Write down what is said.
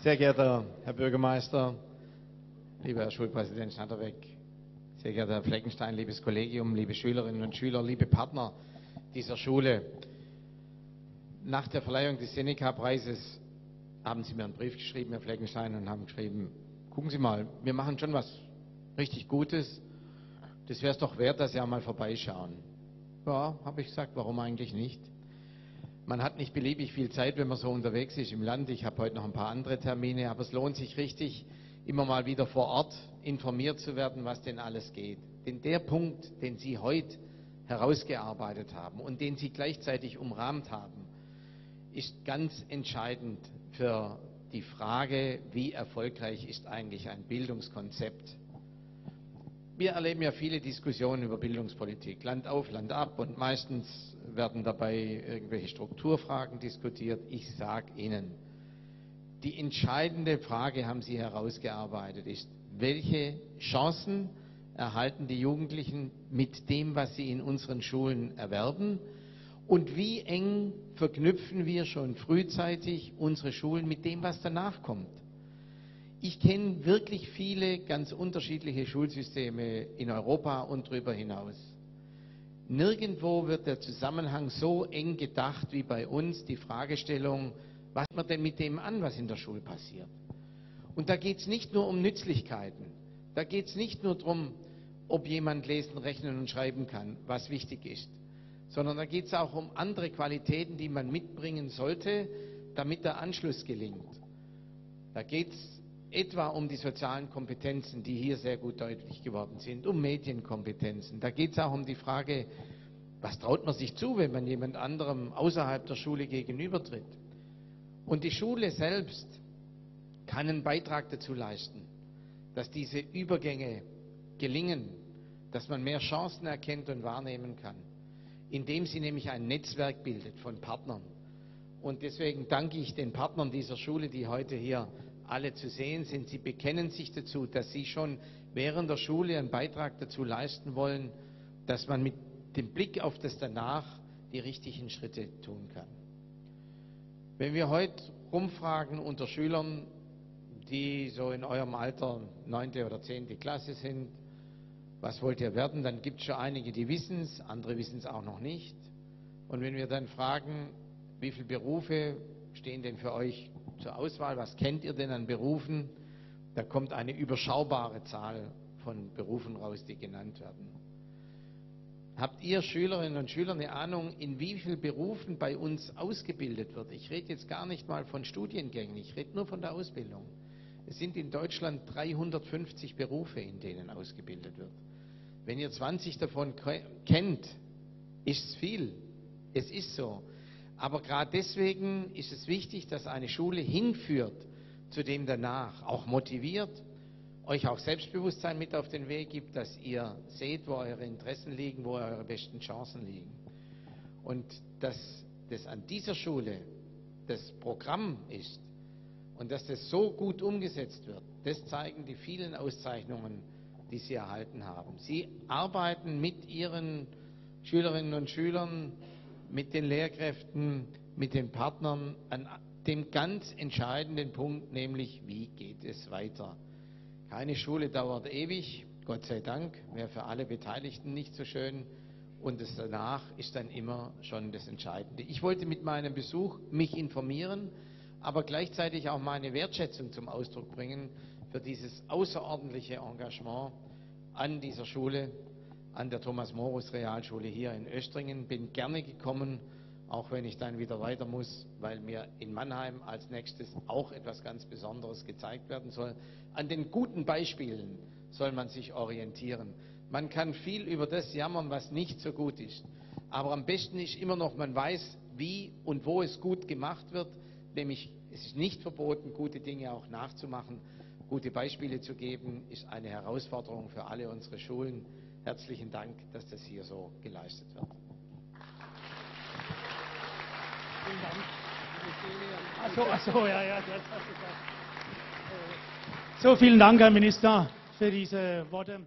Sehr geehrter Herr Bürgermeister, lieber Herr Schulpräsident Schnatterbeck, sehr geehrter Herr Fleckenstein, liebes Kollegium, liebe Schülerinnen und Schüler, liebe Partner dieser Schule. Nach der Verleihung des Seneca-Preises haben Sie mir einen Brief geschrieben, Herr Fleckenstein, und haben geschrieben, gucken Sie mal, wir machen schon was richtig Gutes, das wäre es doch wert, dass Sie auch mal vorbeischauen. Ja, habe ich gesagt, warum eigentlich nicht? Man hat nicht beliebig viel Zeit, wenn man so unterwegs ist im Land. Ich habe heute noch ein paar andere Termine, aber es lohnt sich richtig, immer mal wieder vor Ort informiert zu werden, was denn alles geht. Denn der Punkt, den Sie heute herausgearbeitet haben und den Sie gleichzeitig umrahmt haben, ist ganz entscheidend für die Frage, wie erfolgreich ist eigentlich ein Bildungskonzept. Wir erleben ja viele Diskussionen über Bildungspolitik, Land auf, Land ab, und meistens werden dabei irgendwelche Strukturfragen diskutiert. Ich sage Ihnen, die entscheidende Frage haben Sie herausgearbeitet, ist, welche Chancen erhalten die Jugendlichen mit dem, was sie in unseren Schulen erwerben, und wie eng verknüpfen wir schon frühzeitig unsere Schulen mit dem, was danach kommt. Ich kenne wirklich viele ganz unterschiedliche Schulsysteme in Europa und darüber hinaus. Nirgendwo wird der Zusammenhang so eng gedacht wie bei uns, die Fragestellung, was macht man denn mit dem an, was in der Schule passiert? Und da geht es nicht nur um Nützlichkeiten, da geht es nicht nur darum, ob jemand lesen, rechnen und schreiben kann, was wichtig ist, sondern da geht es auch um andere Qualitäten, die man mitbringen sollte, damit der Anschluss gelingt. Da geht es etwa um die sozialen Kompetenzen, die hier sehr gut deutlich geworden sind, um Medienkompetenzen. Da geht es auch um die Frage, was traut man sich zu, wenn man jemand anderem außerhalb der Schule gegenübertritt. Und die Schule selbst kann einen Beitrag dazu leisten, dass diese Übergänge gelingen, dass man mehr Chancen erkennt und wahrnehmen kann, indem sie nämlich ein Netzwerk bildet von Partnern. Und deswegen danke ich den Partnern dieser Schule, die heute hier alle zu sehen sind. Sie bekennen sich dazu, dass sie schon während der Schule einen Beitrag dazu leisten wollen, dass man mit dem Blick auf das Danach die richtigen Schritte tun kann. Wenn wir heute rumfragen unter Schülern, die so in eurem Alter 9. oder 10. Klasse sind, was wollt ihr werden, dann gibt es schon einige, die wissen es, andere wissen es auch noch nicht. Und wenn wir dann fragen, wie viele Berufe stehen denn für euch zur Auswahl, was kennt ihr denn an Berufen, da kommt eine überschaubare Zahl von Berufen raus, die genannt werden. Habt ihr Schülerinnen und Schüler eine Ahnung, in wie vielen Berufen bei uns ausgebildet wird? Ich rede jetzt gar nicht mal von Studiengängen, ich rede nur von der Ausbildung. Es sind in Deutschland 350 Berufe, in denen ausgebildet wird. Wenn ihr 20 davon kennt, ist es viel. Es ist so. Aber gerade deswegen ist es wichtig, dass eine Schule hinführt zu dem danach, auch motiviert, euch auch Selbstbewusstsein mit auf den Weg gibt, dass ihr seht, wo eure Interessen liegen, wo eure besten Chancen liegen. Und dass das an dieser Schule das Programm ist und dass das so gut umgesetzt wird, das zeigen die vielen Auszeichnungen, die Sie erhalten haben. Sie arbeiten mit Ihren Schülerinnen und Schülern, mit den Lehrkräften, mit den Partnern an dem ganz entscheidenden Punkt, nämlich wie geht es weiter. Keine Schule dauert ewig, Gott sei Dank, wäre für alle Beteiligten nicht so schön, und das danach ist dann immer schon das Entscheidende. Ich wollte mit meinem Besuch mich informieren, aber gleichzeitig auch meine Wertschätzung zum Ausdruck bringen für dieses außerordentliche Engagement an dieser Schule, an der Thomas-Morus-Realschule hier in Oestringen. Bin gerne gekommen, auch wenn ich dann wieder weiter muss, weil mir in Mannheim als nächstes auch etwas ganz Besonderes gezeigt werden soll. An den guten Beispielen soll man sich orientieren. Man kann viel über das jammern, was nicht so gut ist. Aber am besten ist immer noch, man weiß, wie und wo es gut gemacht wird. Nämlich, es ist nicht verboten, gute Dinge auch nachzumachen. Gute Beispiele zu geben, ist eine Herausforderung für alle unsere Schulen. Herzlichen Dank, dass das hier so geleistet wird. Vielen Dank. Ja, das hast du gesagt. So, vielen Dank, Herr Minister, für diese Worte.